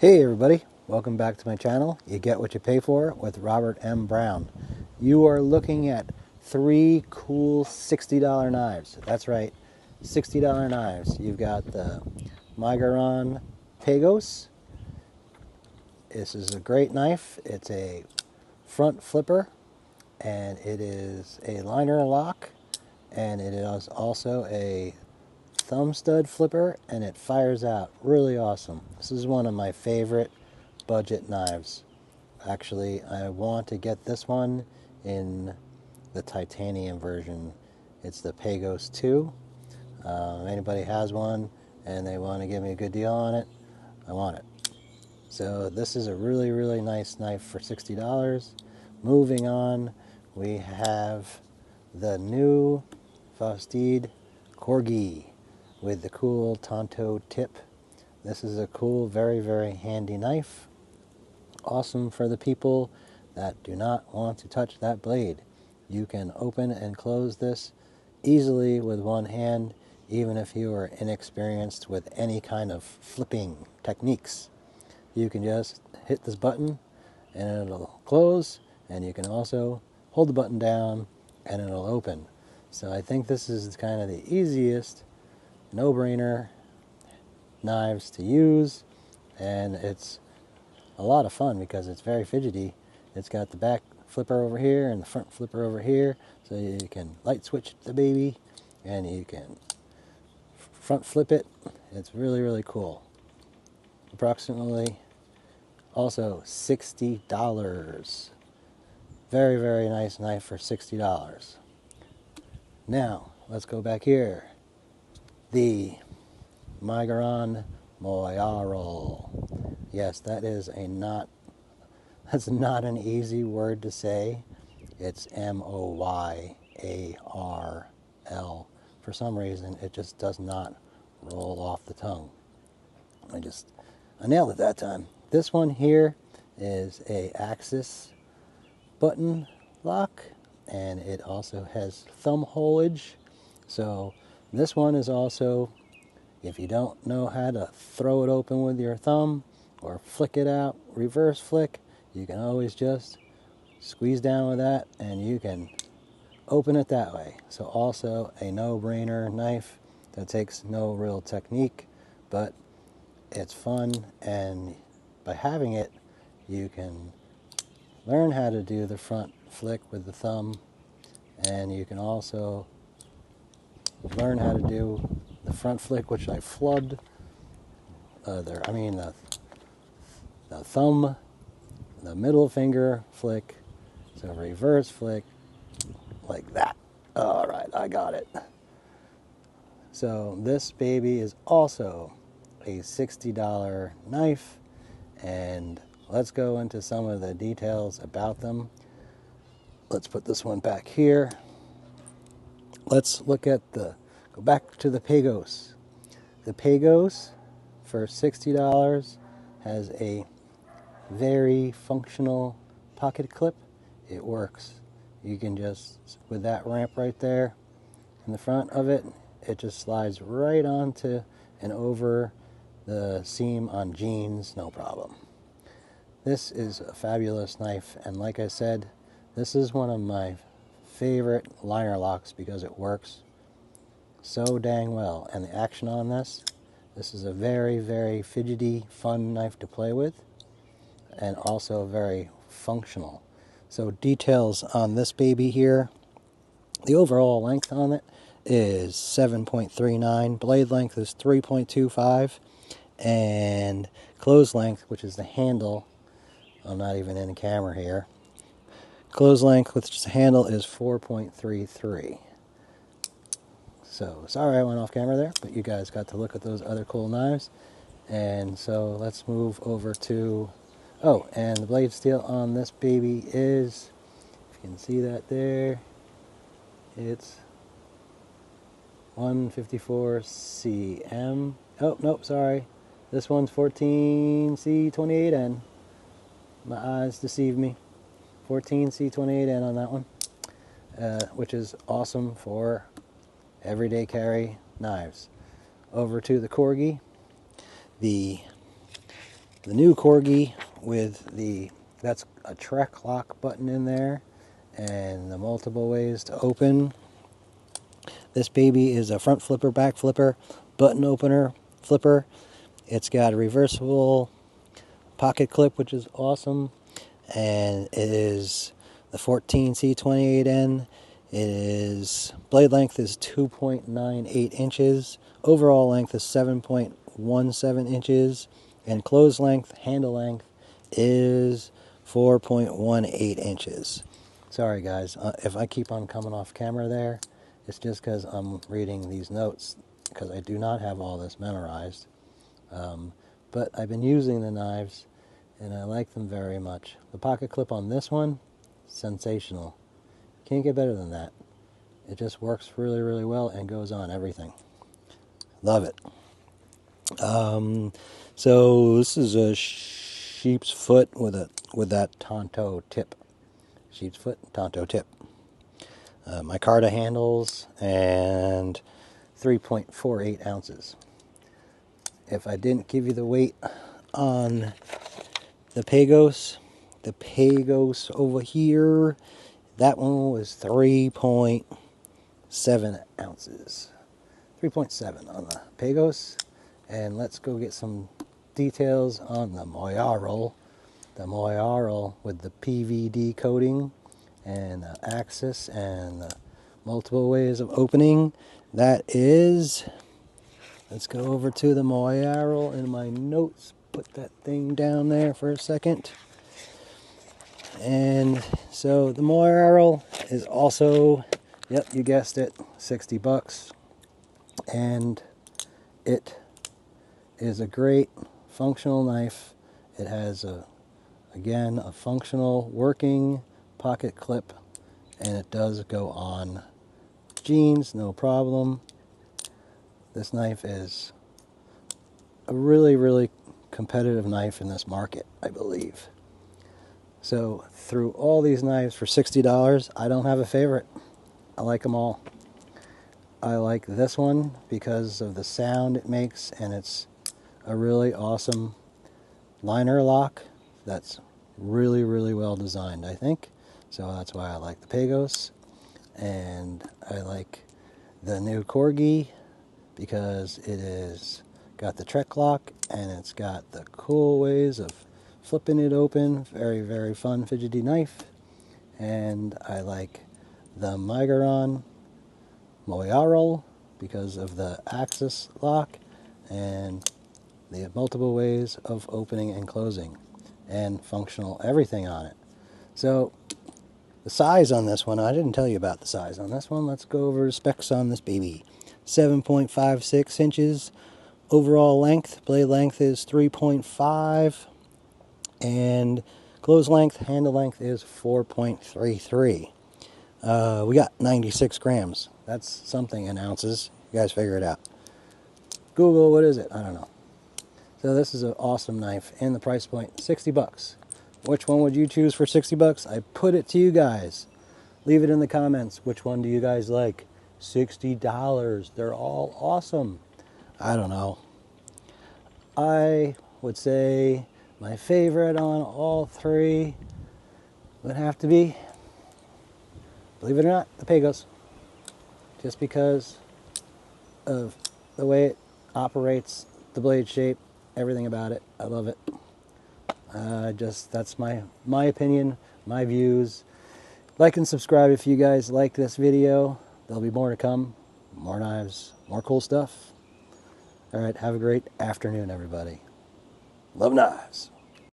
Hey everybody, welcome back to my channel. You get what you pay for with Robert M. Brown. You are looking at three cool $60 knives. That's right, $60 knives. You've got the Miguron Pagos. This is a great knife. It's a front flipper and it is a liner lock, and it is also a thumb stud flipper, and it fires out really awesome. This is one of my favorite budget knives. Actually, I want to get this one in the titanium version. It's the Pagos 2. If anybody has one and they want to give me a good deal on it, I want it. So this is a really nice knife for $60. Moving on, we have the new VOSTEED Corgi with the cool Tonto tip. This is a cool, very handy knife. Awesome for the people that do not want to touch that blade. You can open and close this easily with one hand, even if you are inexperienced with any kind of flipping techniques. You can just hit this button and it'll close, and you can also hold the button down and it'll open. So I think this is kind of the easiest no-brainer knives to use, and it's a lot of fun because it's very fidgety. It's got the back flipper over here and the front flipper over here, so you can light switch the baby and you can front flip it. It's really cool. Approximately also $60. Very nice knife for $60. Now let's go back here. The Miguron Moyarl. Yes, that's not an easy word to say. It's Moyarl. For some reason, it just does not roll off the tongue. I nailed it that time. This one here is a axis button lock, and it also has thumb holage. So this one is also, if you don't know how to throw it open with your thumb or flick it out, reverse flick, you can always just squeeze down with that and you can open it that way. So also a no-brainer knife that takes no real technique, but it's fun, and by having it, you can learn how to do the front flick with the thumb, and you can also learn how to do the front flick, which I flubbed. The thumb, the middle finger flick, so reverse flick, like that. All right, I got it. So this baby is also a $60 knife, and let's go into some of the details about them. Let's put this one back here. Let's look at go back to the Pagos. The Pagos for $60 has a very functional pocket clip. It works. You can just, with that ramp right there in the front of it, it just slides right onto and over the seam on jeans, no problem. This is a fabulous knife, and like I said, this is one of my favorite liner locks because it works so dang well. And the action on this is a very fidgety, fun knife to play with, and also very functional. So details on this baby here. The overall length on it is 7.39. Blade length is 3.25. And close length, which is the handle, I'm not even in the camera here. Close length, which is the handle, is 4.33. So, sorry I went off camera there, but you guys got to look at those other cool knives. And so let's move over to, and the blade steel on this baby is, if you can see that there, it's 154 cm. Oh, nope, sorry. This one's 14C28N. My eyes deceive me. 14C28N on that one, which is awesome for everyday carry knives. Over to the Corgi. The The new Corgi with that's a Trek lock button in there and the multiple ways to open. This baby is a front flipper, back flipper, button opener, flipper. It's got a reversible pocket clip, which is awesome. And it is the 14C28N. Blade length is 2.98 inches. Overall length is 7.17 inches. And close length, handle length, is 4.18 inches. Sorry guys, if I keep on coming off camera there, it's just because I'm reading these notes, because I do not have all this memorized. But I've been using the knives, and I like them very much. The pocket clip on this one, sensational. Can't get better than that. It just works really, really well and goes on everything. Love it. So this is a sheep's foot with that Tonto tip. Sheep's foot, Tonto tip. Micarta handles and 3.48 ounces. If I didn't give you the weight on the Pagos over here, that one was 3.7 ounces. 3.7 on the Pagos. And let's go get some details on the Moyarl. The Moyarl with the PVD coating and the axis and the multiple ways of opening. That is, let's go over to the Moyarl in my notes. Put that thing down there for a second. And so the Moyarl is also, yep, you guessed it, 60 bucks. And it is a great functional knife. It has again a functional working pocket clip, and it does go on jeans, no problem. This knife is a really, really competitive knife in this market, I believe. So through all these knives for $60, I don't have a favorite. I like them all. I like this one because of the sound it makes, and it's a really awesome liner lock that's really, really well designed, I think. So that's why I like the Pagos. And I like the new Corgi because it is got the Trek lock and it's got the cool ways of flipping it open. Very, very fun, fidgety knife. And I like the Miguron Moyarl because of the axis lock and the multiple ways of opening and closing and functional everything on it. So the size on this one, I didn't tell you about the size on this one. Let's go over the specs on this baby. 7.56 inches overall length. Blade length is 3.5 and close length, handle length is 4.33. We got 96 grams. That's something in ounces. You guys figure it out. Google, what is it? I don't know. So this is an awesome knife, and the price point, 60 bucks. Which one would you choose for 60 bucks? I put it to you guys. Leave it in the comments. Which one do you guys like? $60. They're all awesome. I don't know. I would say my favorite on all three would have to be, believe it or not, the Pagos. Just because of the way it operates, the blade shape, everything about it. I love it. That's my opinion, my views. Like and subscribe if you guys like this video. There'll be more to come. More knives, more cool stuff. All right, have a great afternoon, everybody. Love knives.